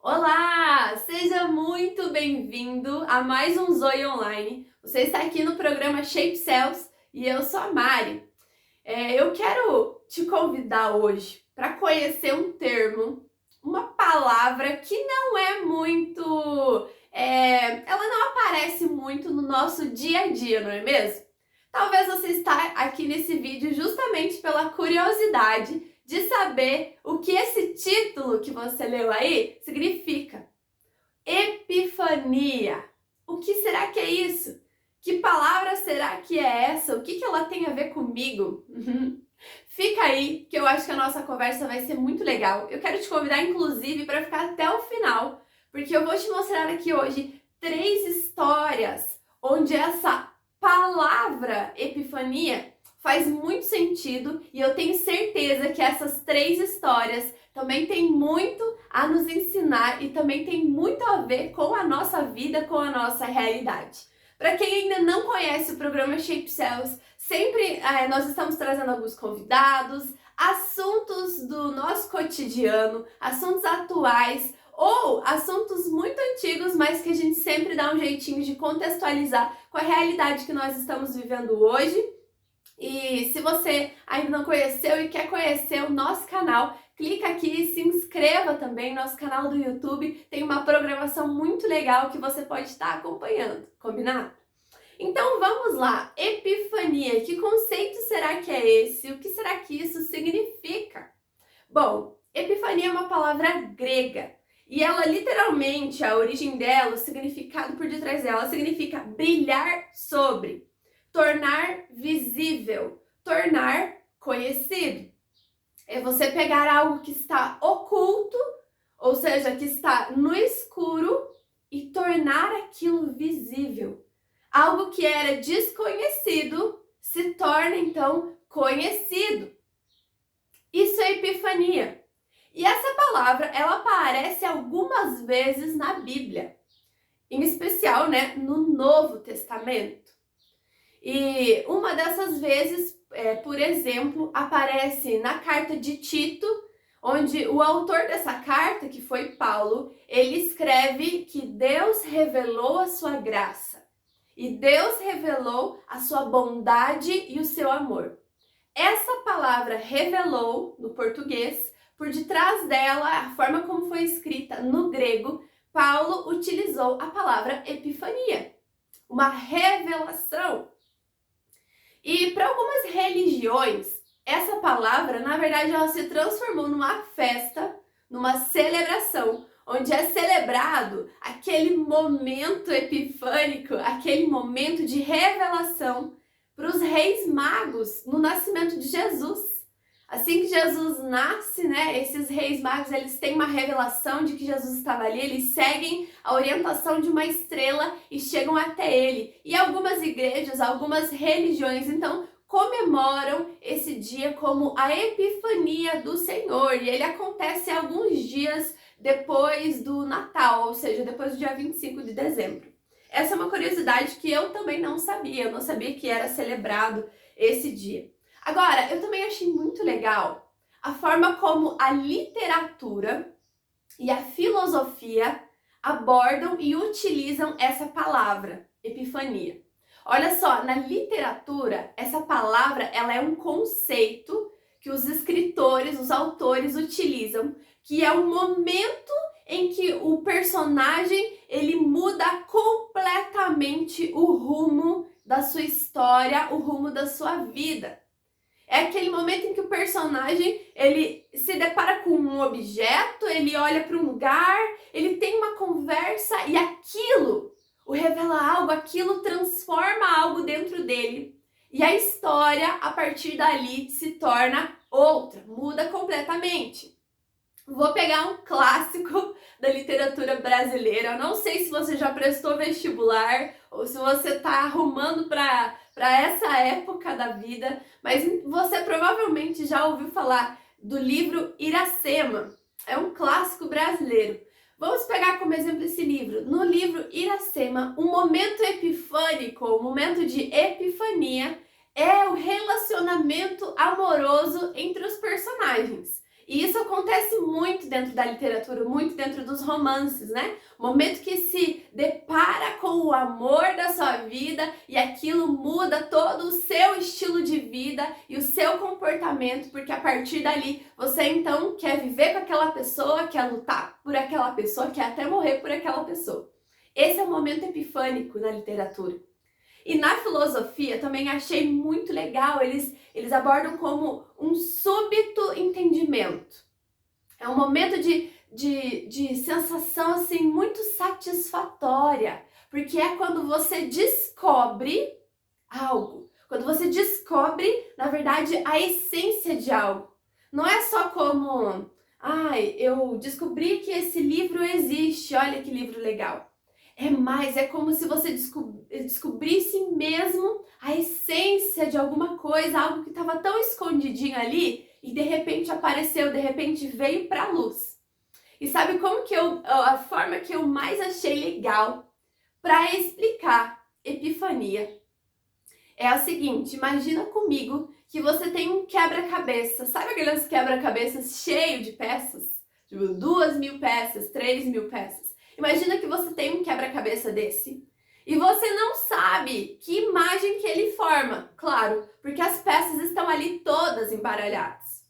Olá! Seja muito bem-vindo a mais um Zoe Online. Você está aqui no programa Shape Cells e eu sou a Mari. Eu quero te convidar hoje para conhecer um termo, uma palavra que não é muito... ela não aparece muito no nosso dia a dia, não é mesmo? Talvez você está aqui nesse vídeo justamente pela curiosidade de saber o que esse título que você leu aí significa. Epifania. O que será que é isso? Que palavra será que é essa? O que ela tem a ver comigo? Fica aí, que eu acho que a nossa conversa vai ser muito legal. Eu quero te convidar, inclusive, para ficar até o final, porque eu vou te mostrar aqui hoje 3 histórias onde essa palavra epifania faz muito sentido e eu tenho certeza que essas 3 histórias também têm muito a nos ensinar e também tem muito a ver com a nossa vida, com a nossa realidade. Para quem ainda não conhece o programa Shape Cells, sempre nós estamos trazendo alguns convidados, assuntos do nosso cotidiano, assuntos atuais ou assuntos muito antigos, mas que a gente sempre dá um jeitinho de contextualizar com a realidade que nós estamos vivendo hoje. E se você ainda não conheceu e quer conhecer o nosso canal, clica aqui e se inscreva também no nosso canal do YouTube. Tem uma programação muito legal que você pode estar acompanhando, combinado? Então vamos lá, epifania, que conceito será que é esse? O que será que isso significa? Bom, epifania é uma palavra grega e ela literalmente, a origem dela, o significado por detrás dela significa brilhar sobre, tornar visível, tornar conhecido. É você pegar algo que está oculto, ou seja, que está no escuro e tornar aquilo visível. Algo que era desconhecido se torna então conhecido. Isso é epifania. E essa palavra, ela aparece algumas vezes na Bíblia, em especial, no Novo Testamento. E uma dessas vezes, por exemplo, aparece na carta de Tito, onde o autor dessa carta, que foi Paulo, ele escreve que Deus revelou a sua graça. E Deus revelou a sua bondade e o seu amor. Essa palavra revelou, no português, por detrás dela, a forma como foi escrita no grego, Paulo utilizou a palavra epifania, uma revelação. E para algumas religiões, essa palavra, na verdade, ela se transformou numa festa, numa celebração, onde é celebrado aquele momento epifânico, aquele momento de revelação para os reis magos no nascimento de Jesus. Assim que Jesus nasce, esses reis magos, eles têm uma revelação de que Jesus estava ali, eles seguem a orientação de uma estrela e chegam até ele. E algumas igrejas, algumas religiões, então, comemoram esse dia como a Epifania do Senhor. E ele acontece alguns dias depois do Natal, ou seja, depois do dia 25 de dezembro. Essa é uma curiosidade que eu também não sabia, eu não sabia que era celebrado esse dia. Agora, eu também achei muito legal a forma como a literatura e a filosofia abordam e utilizam essa palavra, epifania. Olha só, na literatura, essa palavra ela é um conceito que os escritores, os autores utilizam, que é um momento em que o personagem ele muda completamente o rumo da sua história, o rumo da sua vida. É aquele momento em que o personagem ele se depara com um objeto, ele olha para um lugar, ele tem uma conversa e aquilo o revela algo, aquilo transforma algo dentro dele. E a história, a partir dali, se torna outra, muda completamente. Vou pegar um clássico da literatura brasileira. Eu não sei se você já prestou vestibular ou se você está arrumando para essa época da vida, mas você provavelmente já ouviu falar do livro Iracema. É um clássico brasileiro. Vamos pegar como exemplo esse livro. No livro Iracema, um momento epifânico, um momento de epifania, é o relacionamento amoroso entre os personagens. E isso acontece muito dentro da literatura, muito dentro dos romances, né? O momento que se depara com o amor da sua vida e aquilo muda todo o seu estilo de vida e o seu comportamento, porque a partir dali você então quer viver com aquela pessoa, quer lutar por aquela pessoa, quer até morrer por aquela pessoa. Esse é o momento epifânico na literatura. E na filosofia também achei muito legal, eles abordam como um súbito entendimento. É um momento de sensação assim muito satisfatória, porque é quando você descobre algo, quando você descobre, na verdade, a essência de algo. Não é só como, eu descobri que esse livro existe, olha que livro legal. É mais, é como se você descobrisse mesmo a essência de alguma coisa, algo que estava tão escondidinho ali e de repente apareceu, de repente veio para a luz. E sabe como que a forma que eu mais achei legal para explicar epifania é a seguinte: imagina comigo que você tem um quebra-cabeça, sabe aqueles quebra-cabeças cheio de peças? Tipo 2.000 peças, 3.000 peças. Imagina que você tem um quebra-cabeça desse e você não sabe que imagem que ele forma, claro, porque as peças estão ali todas embaralhadas.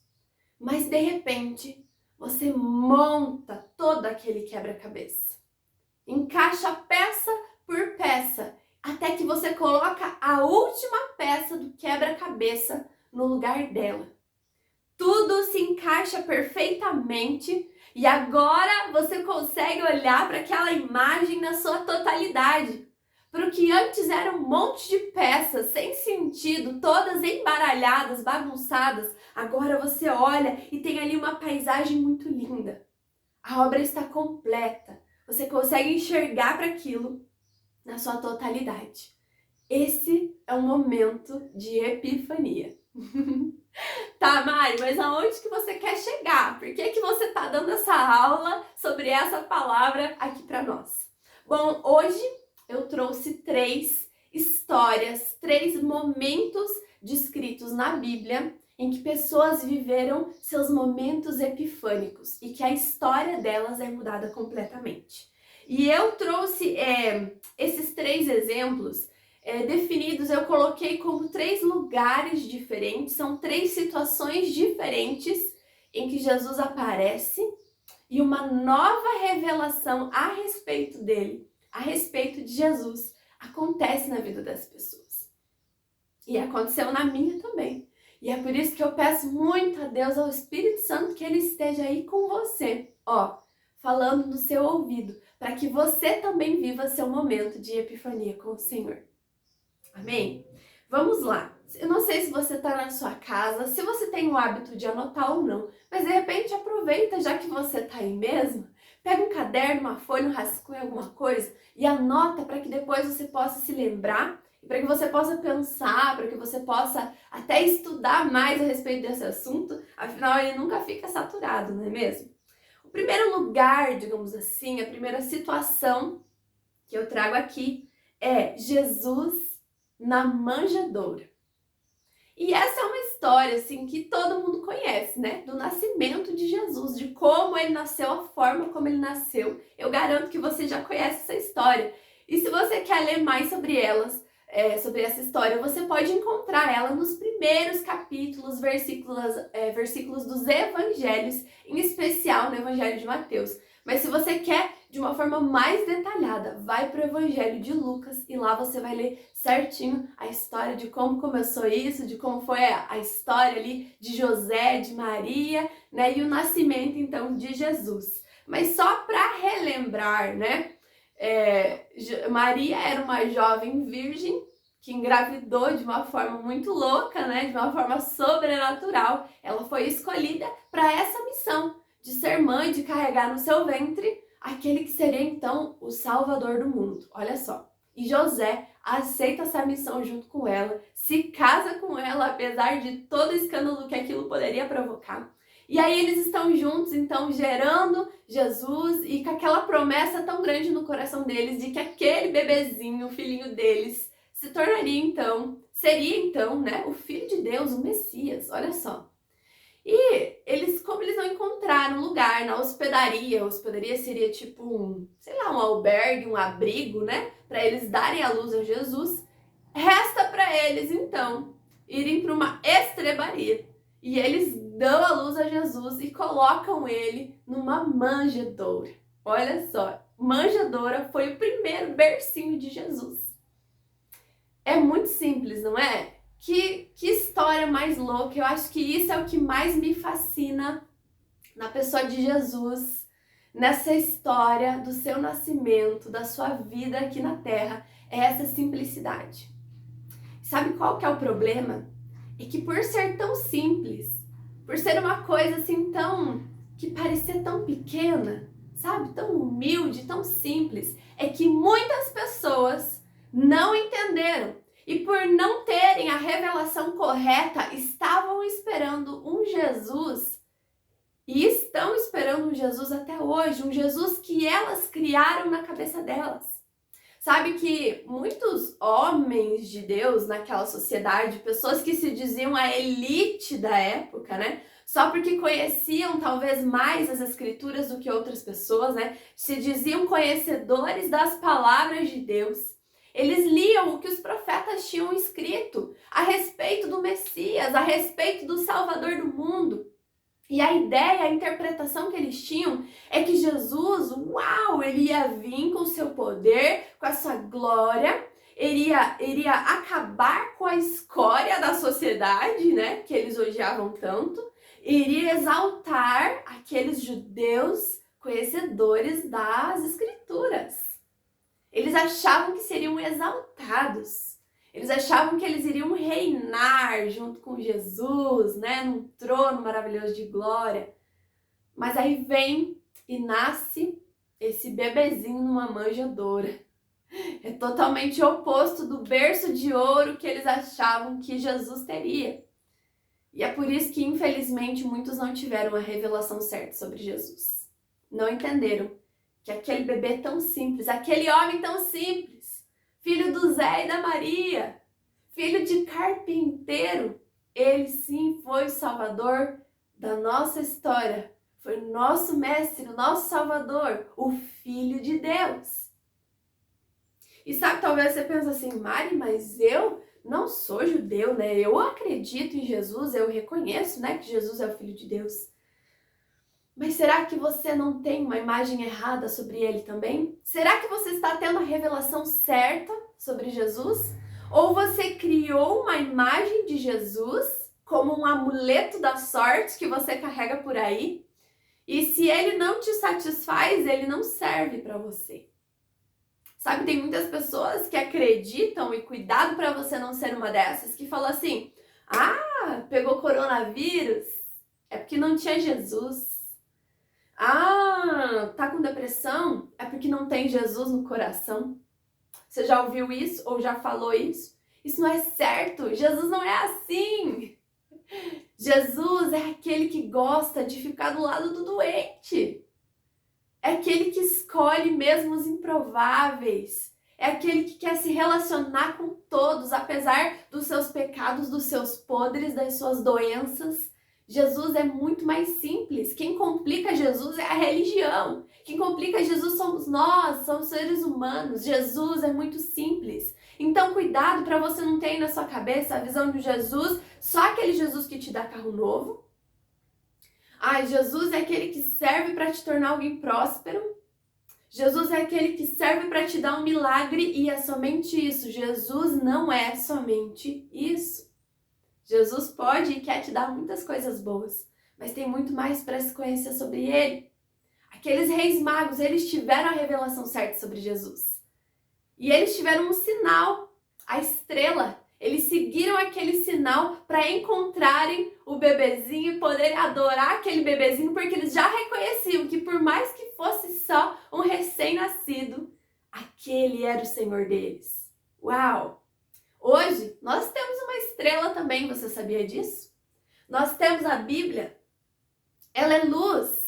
Mas de repente, você monta todo aquele quebra-cabeça, encaixa peça por peça, até que você coloca a última peça do quebra-cabeça no lugar dela. Tudo se encaixa perfeitamente e agora você consegue olhar para aquela imagem na sua totalidade. Para o que antes era um monte de peças sem sentido, todas embaralhadas, bagunçadas, agora você olha e tem ali uma paisagem muito linda. A obra está completa. Você consegue enxergar para aquilo na sua totalidade. Esse é um momento de epifania. Tá, Mari, mas aonde que você quer chegar? Por que você tá dando essa aula sobre essa palavra aqui para nós? Bom, hoje eu trouxe 3 histórias, 3 momentos descritos na Bíblia em que pessoas viveram seus momentos epifânicos e que a história delas é mudada completamente. E eu trouxe esses 3 exemplos definidos, eu coloquei como 3 lugares diferentes, são 3 situações diferentes em que Jesus aparece e uma nova revelação a respeito dele, a respeito de Jesus, acontece na vida das pessoas. E aconteceu na minha também. E é por isso que eu peço muito a Deus, ao Espírito Santo, que Ele esteja aí com você, falando no seu ouvido, para que você também viva seu momento de epifania com o Senhor. Amém? Vamos lá. Eu não sei se você está na sua casa, se você tem o hábito de anotar ou não, mas de repente aproveita, já que você está aí mesmo, pega um caderno, uma folha, um rascunho, alguma coisa e anota para que depois você possa se lembrar, para que você possa pensar, para que você possa até estudar mais a respeito desse assunto, afinal ele nunca fica saturado, não é mesmo? O primeiro lugar, digamos assim, a primeira situação que eu trago aqui é Jesus na manjedoura. E essa é uma história assim que todo mundo conhece, né? Do nascimento de Jesus, de como ele nasceu, a forma como ele nasceu. Eu garanto que você já conhece essa história. E se você quer ler mais sobre sobre essa história, você pode encontrar ela nos primeiros capítulos, versículos dos evangelhos, em especial no Evangelho de Mateus. Mas se você quer de uma forma mais detalhada, vai para o Evangelho de Lucas e lá você vai ler certinho a história de como começou isso, de como foi a história ali de José, de Maria, né? E o nascimento então de Jesus. Mas só para relembrar, né? Maria era uma jovem virgem que engravidou de uma forma muito louca, né? De uma forma sobrenatural. Ela foi escolhida para essa missão de ser mãe, de carregar no seu ventre aquele que seria então o Salvador do mundo. Olha só. E José aceita essa missão junto com ela, se casa com ela, apesar de todo o escândalo que aquilo poderia provocar. E aí eles estão juntos, então, gerando Jesus e com aquela promessa tão grande no coração deles de que aquele bebezinho, o filhinho deles, seria então, né, o Filho de Deus, o Messias, olha só. E como eles não encontraram lugar na hospedaria, a hospedaria seria tipo um albergue, um abrigo, né? Para eles darem a luz a Jesus, resta para eles então irem para uma estrebaria. E eles dão a luz a Jesus e colocam ele numa manjedoura. Olha só, manjedoura foi o primeiro bercinho de Jesus. É muito simples, não é? Que história mais louca. Eu acho que isso é o que mais me fascina na pessoa de Jesus, nessa história do seu nascimento, da sua vida aqui na Terra, é essa simplicidade. Sabe qual que é o problema? É que por ser tão simples, por ser uma coisa assim que parecia tão pequena, sabe? Tão humilde, tão simples, é que muitas pessoas não entenderam. E por não terem a revelação correta, estavam esperando um Jesus e estão esperando um Jesus até hoje, um Jesus que elas criaram na cabeça delas. Sabe que muitos homens de Deus naquela sociedade, pessoas que se diziam a elite da época, né? Só porque conheciam talvez mais as escrituras do que outras pessoas, né? Se diziam conhecedores das palavras de Deus. Eles liam o que os profetas tinham escrito a respeito do Messias, a respeito do Salvador do mundo. E a ideia, a interpretação que eles tinham é que Jesus, ele ia vir com o seu poder, com a sua glória, iria acabar com a escória da sociedade, né, que eles odiavam tanto, iria exaltar aqueles judeus conhecedores das Escrituras. Eles achavam que seriam exaltados. Eles achavam que eles iriam reinar junto com Jesus, né, num trono maravilhoso de glória. Mas aí vem e nasce esse bebezinho numa manjedoura. É totalmente oposto do berço de ouro que eles achavam que Jesus teria. E é por isso que, infelizmente, muitos não tiveram a revelação certa sobre Jesus. Não entenderam que aquele bebê tão simples, aquele homem tão simples, filho do Zé e da Maria, filho de carpinteiro, ele sim foi o salvador da nossa história. Foi o nosso mestre, o nosso salvador, o Filho de Deus. E sabe, talvez você pense assim, Mari, mas eu não sou judeu, né? Eu acredito em Jesus, eu reconheço, né, que Jesus é o Filho de Deus. Mas será que você não tem uma imagem errada sobre ele também? Será que você está tendo a revelação certa sobre Jesus? Ou você criou uma imagem de Jesus como um amuleto da sorte que você carrega por aí? E se ele não te satisfaz, ele não serve para você. Sabe, tem muitas pessoas que acreditam, e cuidado para você não ser uma dessas, que falam assim, pegou coronavírus, é porque não tinha Jesus. Tá com depressão? É porque não tem Jesus no coração. Você já ouviu isso ou já falou isso? Isso não é certo. Jesus não é assim. Jesus é aquele que gosta de ficar do lado do doente. É aquele que escolhe mesmo os improváveis. É aquele que quer se relacionar com todos, apesar dos seus pecados, dos seus podres, das suas doenças. Jesus é muito mais simples. Quem complica Jesus é a religião. Quem complica Jesus somos nós, somos seres humanos. Jesus é muito simples. Então, cuidado para você não ter aí na sua cabeça a visão de Jesus, só aquele Jesus que te dá carro novo. Jesus é aquele que serve para te tornar alguém próspero. Jesus é aquele que serve para te dar um milagre e é somente isso. Jesus não é somente isso. Jesus pode e quer te dar muitas coisas boas, mas tem muito mais para se conhecer sobre ele. Aqueles reis magos, eles tiveram a revelação certa sobre Jesus. E eles tiveram um sinal, a estrela. Eles seguiram aquele sinal para encontrarem o bebezinho e poderem adorar aquele bebezinho, porque eles já reconheciam que por mais que fosse só um recém-nascido, aquele era o Senhor deles. Uau! Hoje, nós temos uma estrela também, você sabia disso? Nós temos a Bíblia, ela é luz.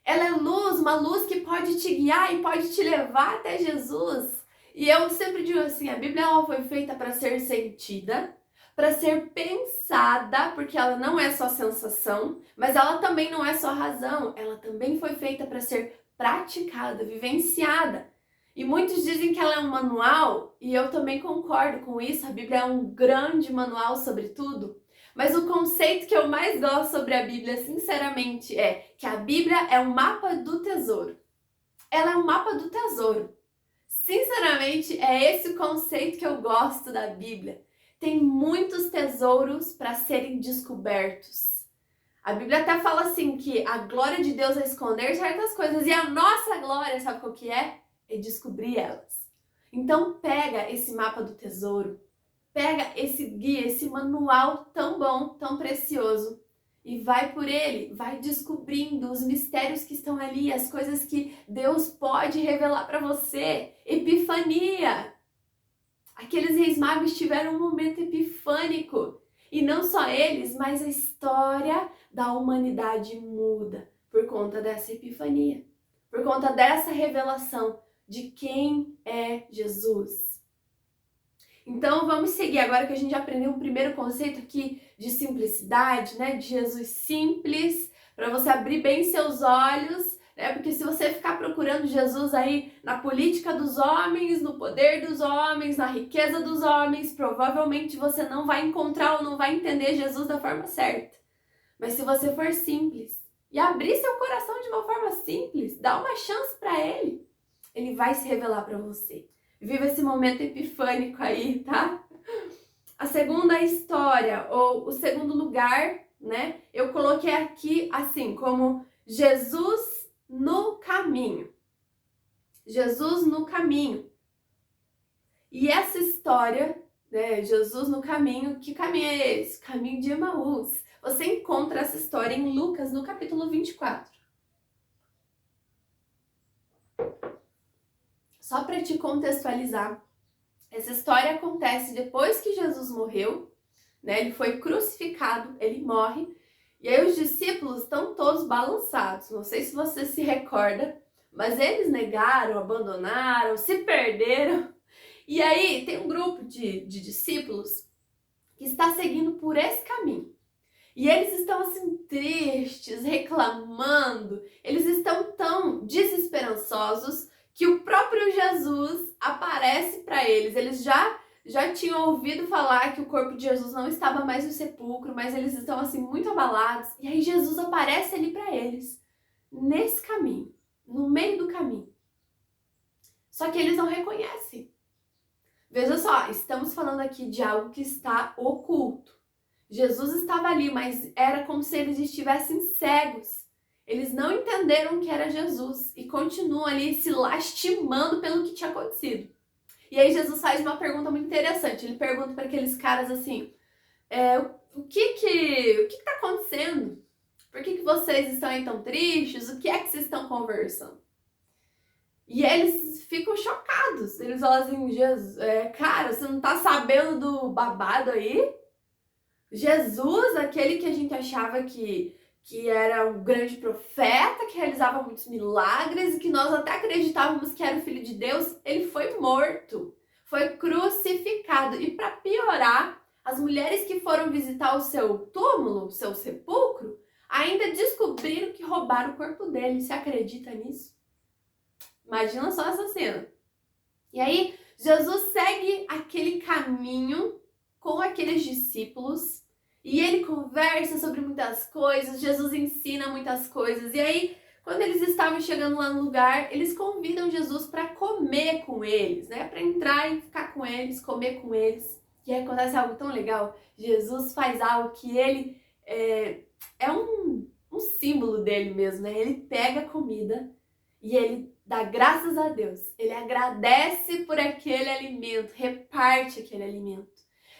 Ela é luz, uma luz que pode te guiar e pode te levar até Jesus. E eu sempre digo assim, a Bíblia ela foi feita para ser sentida, para ser pensada, porque ela não é só sensação, mas ela também não é só razão, ela também foi feita para ser praticada, vivenciada. E muitos dizem que ela é um manual, e eu também concordo com isso, a Bíblia é um grande manual sobre tudo. Mas o conceito que eu mais gosto sobre a Bíblia, sinceramente, é que a Bíblia é um mapa do tesouro. Ela é um mapa do tesouro. Sinceramente, é esse o conceito que eu gosto da Bíblia. Tem muitos tesouros para serem descobertos. A Bíblia até fala assim que a glória de Deus é esconder certas coisas e a nossa glória, sabe qual que é? É descobrir elas. Então pega esse mapa do tesouro, pega esse guia, esse manual tão bom, tão precioso e vai por ele, vai descobrindo os mistérios que estão ali, as coisas que Deus pode revelar para você. Epifania! Aqueles reis magos tiveram um momento epifânico. E não só eles, mas a história da humanidade muda por conta dessa epifania, por conta dessa revelação de quem é Jesus. Então vamos seguir agora que a gente já aprendeu um primeiro conceito aqui de simplicidade, né? De Jesus simples, para você abrir bem seus olhos, né? Porque se você ficar procurando Jesus aí na política dos homens, no poder dos homens, na riqueza dos homens, provavelmente você não vai encontrar ou não vai entender Jesus da forma certa. Mas se você for simples e abrir seu coração de uma forma simples, dá uma chance para ele, ele vai se revelar para você. Viva esse momento epifânico aí, tá? A segunda história, ou o segundo lugar, né? Eu coloquei aqui assim, como Jesus no caminho. Jesus no caminho. E essa história, né? Jesus no caminho, que caminho é esse? Caminho de Emaús. Você encontra essa história em Lucas, no capítulo 24. Só para te contextualizar, essa história acontece depois que Jesus morreu, né? Ele foi crucificado, ele morre, e aí os discípulos estão todos balançados. Não sei se você se recorda, mas eles negaram, abandonaram, se perderam. E aí tem um grupo de discípulos que está seguindo por esse caminho. E eles estão assim tristes, reclamando, eles estão tão desesperançosos que o próprio Jesus aparece para eles. Eles já tinham ouvido falar que o corpo de Jesus não estava mais no sepulcro, mas eles estão assim muito abalados. E aí Jesus aparece ali para eles, nesse caminho, no meio do caminho. Só que eles não reconhecem. Veja só, estamos falando aqui de algo que está oculto. Jesus estava ali, mas era como se eles estivessem cegos. Eles não entenderam que era Jesus e continuam ali se lastimando pelo que tinha acontecido. E aí Jesus faz uma pergunta muito interessante. Ele pergunta para aqueles caras assim, o que está acontecendo? Por que vocês estão aí tão tristes? O que é que vocês estão conversando? E eles ficam chocados. Eles falam assim, Jesus, cara, você não tá sabendo do babado aí? Jesus, aquele que a gente achava que era um grande profeta, que realizava muitos milagres e que nós até acreditávamos que era o Filho de Deus, ele foi morto, foi crucificado. E para piorar, as mulheres que foram visitar o seu túmulo, o seu sepulcro, ainda descobriram que roubaram o corpo dele. Você acredita nisso? Imagina só essa cena. E aí, Jesus segue aquele caminho com aqueles discípulos e ele conversa sobre muitas coisas, Jesus ensina muitas coisas. E aí, quando eles estavam chegando lá no lugar, eles convidam Jesus para comer com eles, né? Para entrar e ficar com eles, comer com eles. E aí acontece algo tão legal. Jesus faz algo que ele é um símbolo dele mesmo, né? Ele pega a comida e ele dá graças a Deus. Ele agradece por aquele alimento, reparte aquele alimento.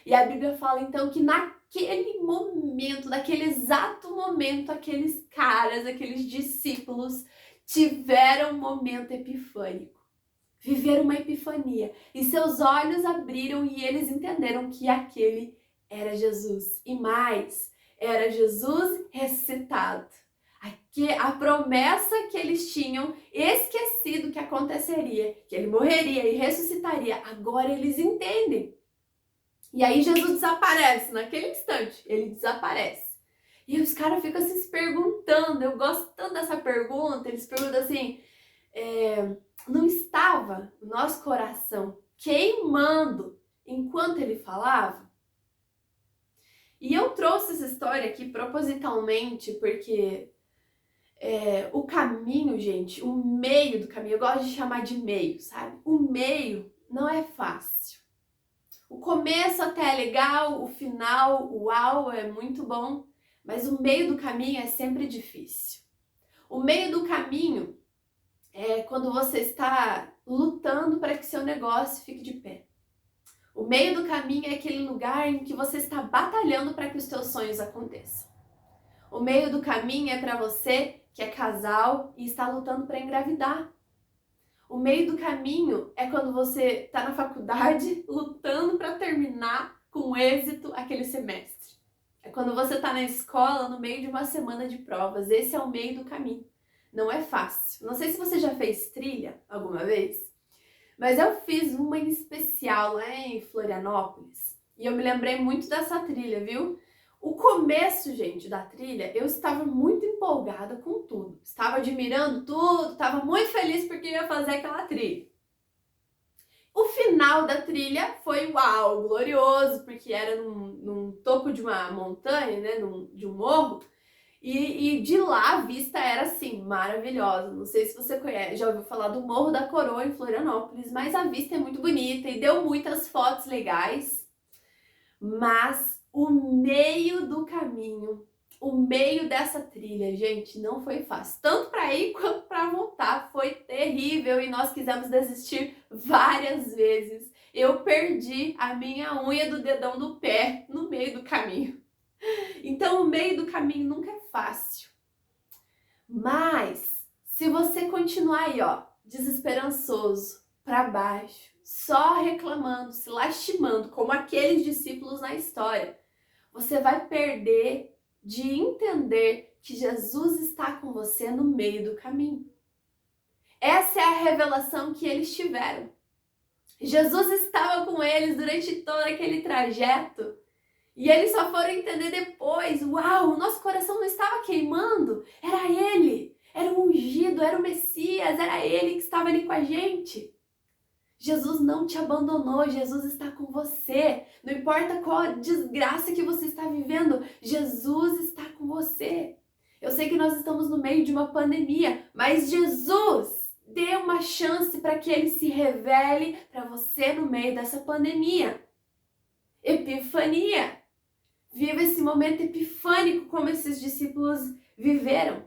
E a Bíblia fala então que naquele momento, naquele exato momento, aqueles caras, aqueles discípulos tiveram um momento epifânico. Viveram uma epifania. E seus olhos abriram e eles entenderam que aquele era Jesus. E mais, era Jesus ressuscitado. A promessa que eles tinham esquecido que aconteceria, que ele morreria e ressuscitaria, agora eles entendem. E aí Jesus desaparece, naquele instante, ele desaparece. E os caras ficam assim, se perguntando, eu gosto tanto dessa pergunta, eles perguntam assim, não estava o nosso coração queimando enquanto ele falava? E eu trouxe essa história aqui propositalmente porque o caminho, gente, o meio do caminho, eu gosto de chamar de meio, sabe? O meio não é fácil. O começo até é legal, o final, uau, é muito bom, mas o meio do caminho é sempre difícil. O meio do caminho é quando você está lutando para que seu negócio fique de pé. O meio do caminho é aquele lugar em que você está batalhando para que os seus sonhos aconteçam. O meio do caminho é para você que é casal e está lutando para engravidar. O meio do caminho é quando você está na faculdade lutando para terminar com êxito aquele semestre. É quando você está na escola no meio de uma semana de provas. Esse é o meio do caminho. Não é fácil. Não sei se você já fez trilha alguma vez, mas eu fiz uma em especial lá em Florianópolis. E eu me lembrei muito dessa trilha, viu? O começo, gente, da trilha, eu estava muito empolgada com tudo. Estava admirando tudo, estava muito feliz porque ia fazer aquela trilha. O final da trilha foi uau, glorioso, porque era num topo de uma montanha, né, de um morro. E de lá a vista era assim, maravilhosa. Não sei se você conhece, já ouviu falar do Morro da Coroa em Florianópolis, mas a vista é muito bonita e deu muitas fotos legais. Mas o meio do caminho, o meio dessa trilha, gente, não foi fácil. Tanto para ir quanto para voltar. Foi terrível e nós quisemos desistir várias vezes. Eu perdi a minha unha do dedão do pé no meio do caminho. Então, o meio do caminho nunca é fácil. Mas, se você continuar aí, ó, desesperançoso, para baixo, só reclamando, se lastimando, como aqueles discípulos na história, você vai perder de entender que Jesus está com você no meio do caminho. Essa é a revelação que eles tiveram. Jesus estava com eles durante todo aquele trajeto. E eles só foram entender depois, uau, o nosso coração não estava queimando, era Ele, era o ungido, era o Messias, era Ele que estava ali com a gente. Jesus não te abandonou, Jesus está com você, não importa qual a desgraça que você está vivendo, Jesus está com você. Eu sei que nós estamos no meio de uma pandemia, mas Jesus dê uma chance para que Ele se revele para você no meio dessa pandemia. Epifania. Viva esse momento epifânico como esses discípulos viveram.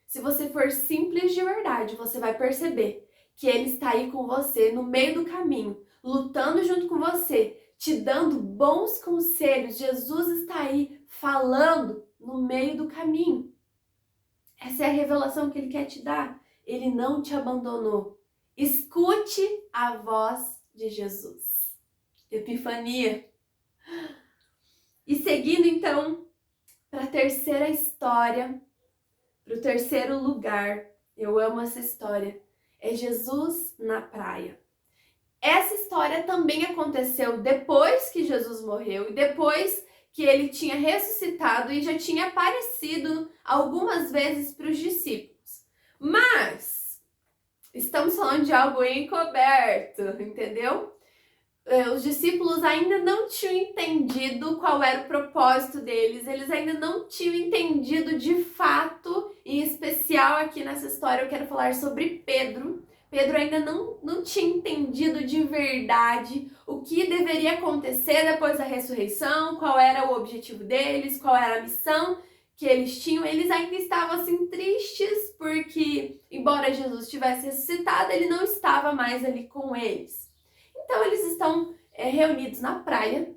Se você for simples de verdade, você vai perceber que Ele está aí com você no meio do caminho, lutando junto com você, te dando bons conselhos. Jesus está aí falando no meio do caminho. Essa é a revelação que Ele quer te dar. Ele não te abandonou. Escute a voz de Jesus. Epifania. E seguindo então para a terceira história, para o terceiro lugar, eu amo essa história, é Jesus na praia. Essa história também aconteceu depois que Jesus morreu e depois que ele tinha ressuscitado e já tinha aparecido algumas vezes para os discípulos. Mas estamos falando de algo encoberto, entendeu? Os discípulos ainda não tinham entendido qual era o propósito deles, eles ainda não tinham entendido de fato, em especial aqui nessa história eu quero falar sobre Pedro. Pedro ainda não tinha entendido de verdade o que deveria acontecer depois da ressurreição, qual era o objetivo deles, qual era a missão que eles tinham. Eles ainda estavam assim tristes porque, embora Jesus tivesse ressuscitado, ele não estava mais ali com eles. Então eles estão reunidos na praia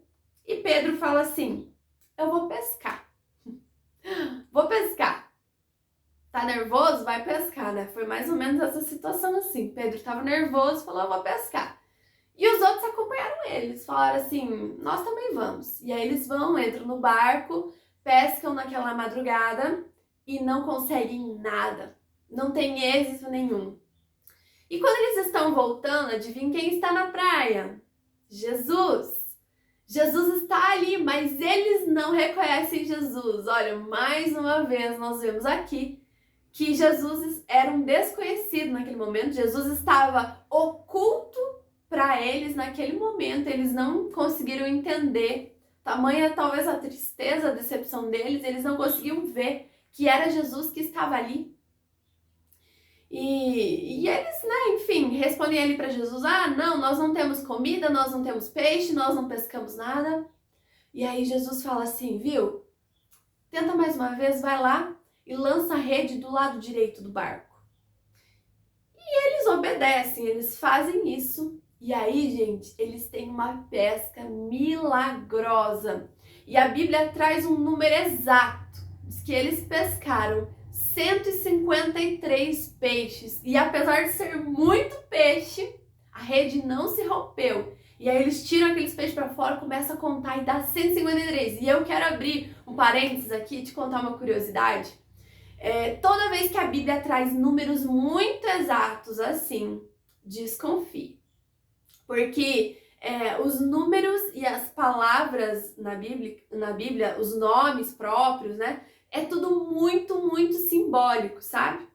e Pedro fala assim, eu vou pescar. Vou pescar. Tá nervoso? Vai pescar, né? Foi mais ou menos essa situação assim. Pedro estava nervoso e falou, eu vou pescar. E os outros acompanharam eles, falaram assim, nós também vamos. E aí eles vão, entram no barco, pescam naquela madrugada e não conseguem nada. Não tem êxito nenhum. E quando eles estão voltando, adivinha quem está na praia? Jesus! Jesus está ali, mas eles não reconhecem Jesus. Olha, mais uma vez nós vemos aqui que Jesus era um desconhecido naquele momento. Jesus estava oculto para eles naquele momento. Eles não conseguiram entender. Tamanha talvez a tristeza, a decepção deles, eles não conseguiam ver que era Jesus que estava ali. E eles, né, enfim, respondem ali para Jesus: ah, não, nós não temos comida, nós não temos peixe, nós não pescamos nada. E aí Jesus fala assim: viu, tenta mais uma vez, vai lá e lança a rede do lado direito do barco. E eles obedecem, eles fazem isso. E aí, gente, eles têm uma pesca milagrosa. E a Bíblia traz um número exato. Diz que eles pescaram 153 peixes. E apesar de ser muito peixe, a rede não se rompeu. E aí eles tiram aqueles peixes para fora, começam a contar e dá 153. E eu quero abrir um parênteses aqui e te contar uma curiosidade. Toda vez que a Bíblia traz números muito exatos assim, desconfie. Porque os números e as palavras na Bíblia, os nomes próprios, né? É tudo muito, muito simbólico, sabe?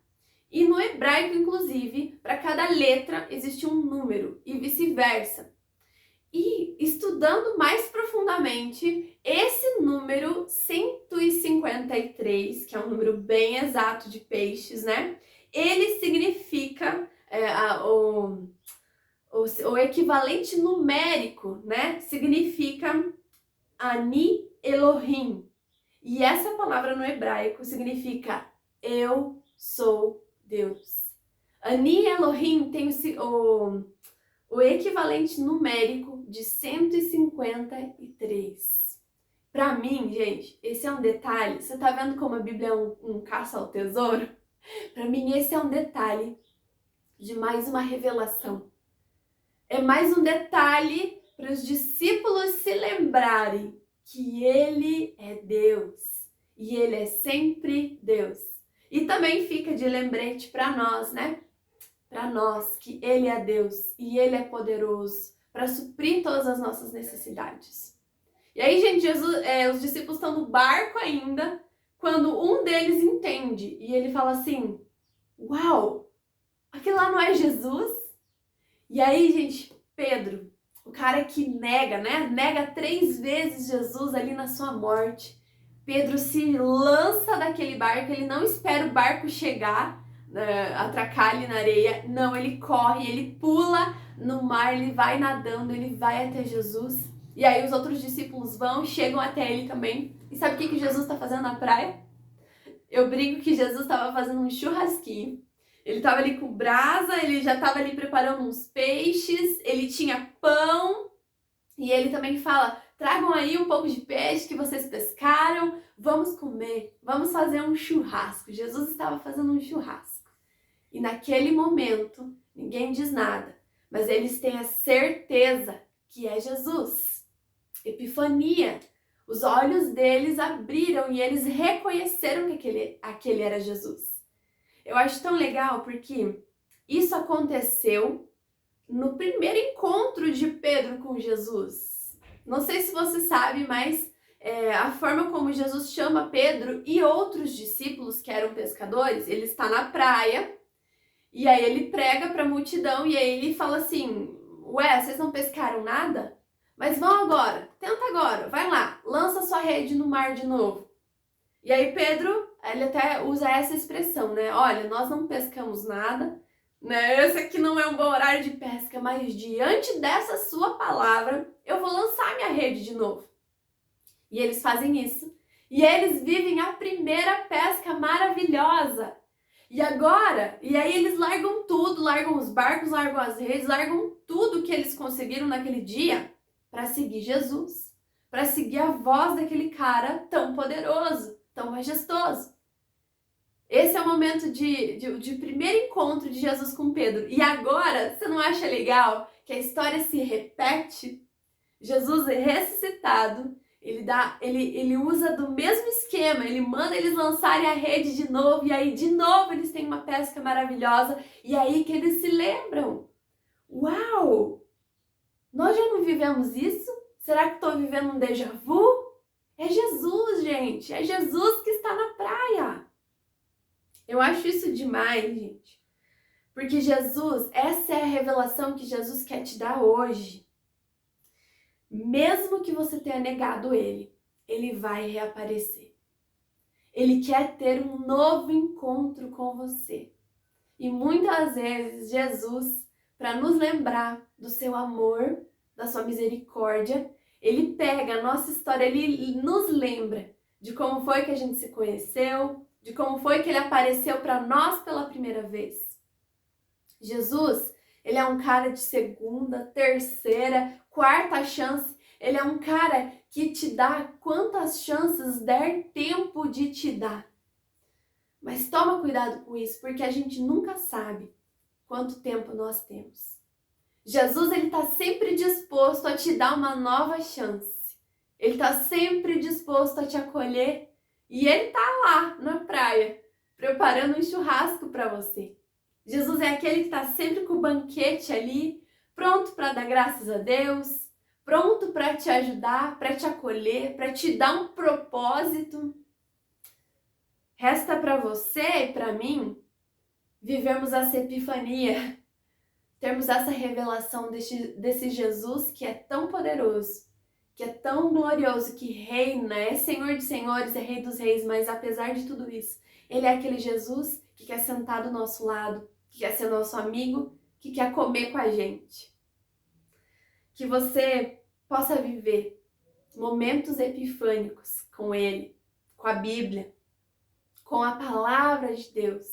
E no hebraico, inclusive, para cada letra existe um número e vice-versa. E estudando mais profundamente, esse número 153, que é um número bem exato de peixes, né? Ele significa o equivalente numérico, né? Significa Ani Elohim. E essa palavra no hebraico significa eu sou Deus. Ani Elohim tem o equivalente numérico de 153. Para mim, gente, esse é um detalhe. Você tá vendo como a Bíblia é um caça ao tesouro? Para mim, esse é um detalhe de mais uma revelação. É mais um detalhe para os discípulos se lembrarem que Ele é Deus e Ele é sempre Deus. E também fica de lembrete para nós, né? Para nós que Ele é Deus e Ele é poderoso para suprir todas as nossas necessidades. E aí, gente, os discípulos estão no barco ainda, quando um deles entende e ele fala assim: uau, aquele lá não é Jesus? E aí, gente, Pedro, o cara que nega, né? Nega 3 vezes Jesus ali na sua morte. Pedro se lança daquele barco, ele não espera o barco chegar, atracar ali na areia. Não, ele corre, ele pula no mar, ele vai nadando, ele vai até Jesus. E aí os outros discípulos chegam até ele também. E sabe o que Jesus está fazendo na praia? Eu brinco que Jesus estava fazendo um churrasquinho. Ele estava ali com brasa, ele já estava ali preparando uns peixes, ele tinha pão. E ele também fala: tragam aí um pouco de peixe que vocês pescaram, vamos comer, vamos fazer um churrasco. Jesus estava fazendo um churrasco. E naquele momento, ninguém diz nada, mas eles têm a certeza que é Jesus. Epifania. Os olhos deles abriram e eles reconheceram que aquele era Jesus. Eu acho tão legal porque isso aconteceu no primeiro encontro de Pedro com Jesus. Não sei se você sabe, mas a forma como Jesus chama Pedro e outros discípulos que eram pescadores, ele está na praia e aí ele prega para a multidão e aí ele fala assim: ué, vocês não pescaram nada? Mas vão agora, tenta agora, vai lá, lança sua rede no mar de novo. E aí Pedro, ele até usa essa expressão, né? Olha, nós não pescamos nada, né? Esse aqui não é um bom horário de pesca, mas diante dessa sua palavra, eu vou lançar minha rede de novo. E eles fazem isso. E eles vivem a primeira pesca maravilhosa. E agora, e aí eles largam tudo, largam os barcos, largam as redes, largam tudo que eles conseguiram naquele dia para seguir Jesus, para seguir a voz daquele cara tão poderoso, tão majestoso. Esse é o momento de primeiro encontro de Jesus com Pedro. E agora, você não acha legal que a história se repete? Jesus é ressuscitado, ele usa do mesmo esquema, ele manda eles lançarem a rede de novo, e aí de novo eles têm uma pesca maravilhosa, e aí que eles se lembram: uau, nós já não vivemos isso? Será que estou vivendo um déjà vu? É Jesus, gente. É Jesus que está na praia. Eu acho isso demais, gente. Porque Jesus, essa é a revelação que Jesus quer te dar hoje. Mesmo que você tenha negado ele vai reaparecer. Ele quer ter um novo encontro com você. E muitas vezes Jesus, para nos lembrar do seu amor, da sua misericórdia, ele pega a nossa história, ele nos lembra de como foi que a gente se conheceu, de como foi que ele apareceu para nós pela primeira vez. Jesus, ele é um cara de segunda, terceira, quarta chance. Ele é um cara que te dá quantas chances der tempo de te dar. Mas toma cuidado com isso, porque a gente nunca sabe quanto tempo nós temos. Jesus, ele está sempre disposto a te dar uma nova chance. Ele está sempre disposto a te acolher e ele está lá na praia, preparando um churrasco para você. Jesus é aquele que está sempre com o banquete ali, pronto para dar graças a Deus, pronto para te ajudar, para te acolher, para te dar um propósito. Resta para você e para mim vivermos essa epifania, termos essa revelação desse Jesus que é tão poderoso, que é tão glorioso, que reina, é Senhor de senhores, é Rei dos reis, mas apesar de tudo isso, ele é aquele Jesus que quer sentar do nosso lado, que quer ser nosso amigo, que quer comer com a gente. Que você possa viver momentos epifânicos com ele, com a Bíblia, com a palavra de Deus.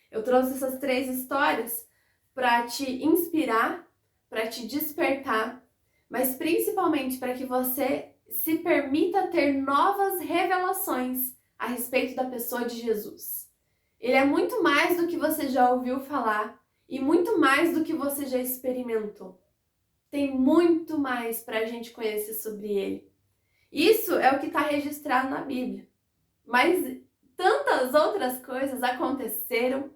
Eu trouxe essas 3 histórias para te inspirar, para te despertar, mas principalmente para que você se permita ter novas revelações a respeito da pessoa de Jesus. Ele é muito mais do que você já ouviu falar e muito mais do que você já experimentou. Tem muito mais para a gente conhecer sobre ele. Isso é o que está registrado na Bíblia. Mas tantas outras coisas aconteceram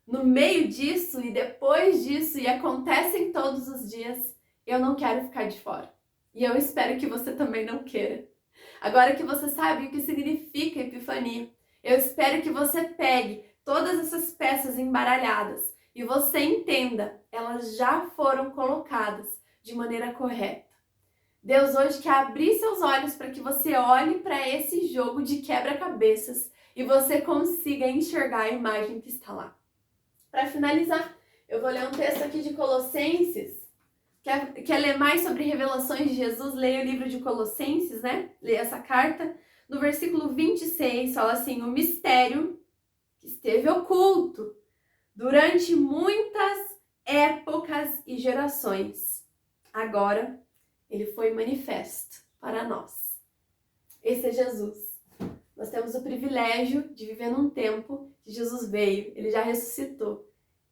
no meio disso e depois disso e acontecem todos os dias. Eu não quero ficar de fora. E eu espero que você também não queira. Agora que você sabe o que significa epifania, eu espero que você pegue todas essas peças embaralhadas e você entenda, elas já foram colocadas de maneira correta. Deus hoje quer abrir seus olhos para que você olhe para esse jogo de quebra-cabeças e você consiga enxergar a imagem que está lá. Para finalizar, eu vou ler um texto aqui de Colossenses. Quer ler mais sobre revelações de Jesus? Leia o livro de Colossenses, né? Leia essa carta. No versículo 26, fala assim: o mistério que esteve oculto durante muitas épocas e gerações, agora ele foi manifesto para nós. Esse é Jesus. Nós temos o privilégio de viver num tempo que Jesus veio, ele já ressuscitou.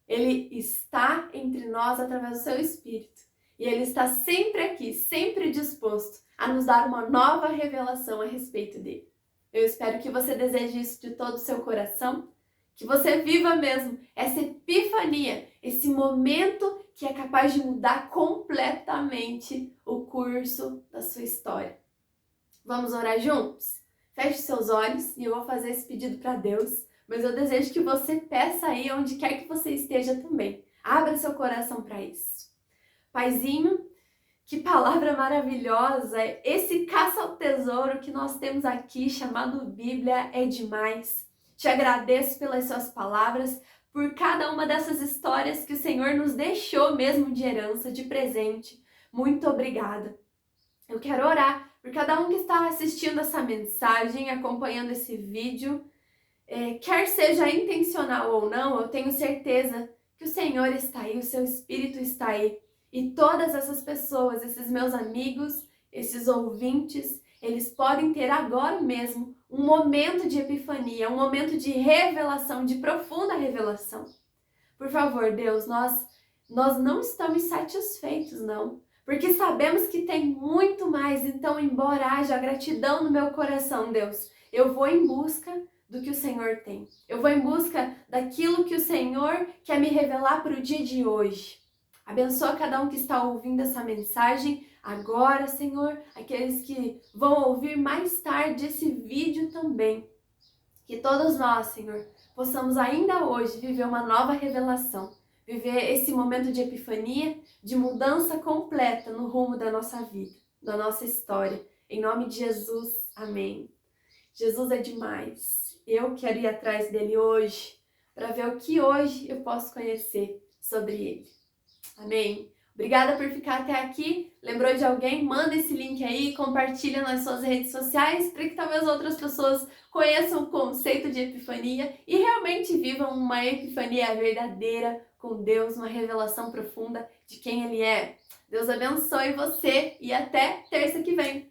Ele está entre nós através do seu Espírito. E ele está sempre aqui, sempre disposto a nos dar uma nova revelação a respeito dele. Eu espero que você deseje isso de todo o seu coração, que você viva mesmo essa epifania, esse momento que é capaz de mudar completamente o curso da sua história. Vamos orar juntos? Feche seus olhos e eu vou fazer esse pedido para Deus, mas eu desejo que você peça aí onde quer que você esteja também. Abra seu coração para isso. Paizinho, que palavra maravilhosa! Esse caça ao tesouro que nós temos aqui, chamado Bíblia, é demais. Te agradeço pelas suas palavras, por cada uma dessas histórias que o Senhor nos deixou mesmo de herança, de presente. Muito obrigada. Eu quero orar por cada um que está assistindo essa mensagem, acompanhando esse vídeo. Quer seja intencional ou não, eu tenho certeza que o Senhor está aí, o seu Espírito está aí. E todas essas pessoas, esses meus amigos, esses ouvintes, eles podem ter agora mesmo um momento de epifania, um momento de revelação, de profunda revelação. Por favor, Deus, nós não estamos satisfeitos, não. Porque sabemos que tem muito mais, então embora haja gratidão no meu coração, Deus, eu vou em busca do que o Senhor tem. Eu vou em busca daquilo que o Senhor quer me revelar para o dia de hoje. Abençoa cada um que está ouvindo essa mensagem agora, Senhor, aqueles que vão ouvir mais tarde esse vídeo também. Que todos nós, Senhor, possamos ainda hoje viver uma nova revelação, viver esse momento de epifania, de mudança completa no rumo da nossa vida, da nossa história. Em nome de Jesus, amém. Jesus é demais. Eu quero ir atrás dele hoje, para ver o que hoje eu posso conhecer sobre ele. Amém? Obrigada por ficar até aqui. Lembrou de alguém? Manda esse link aí, compartilha nas suas redes sociais para que talvez outras pessoas conheçam o conceito de epifania e realmente vivam uma epifania verdadeira com Deus, uma revelação profunda de quem Ele é. Deus abençoe você e até terça que vem.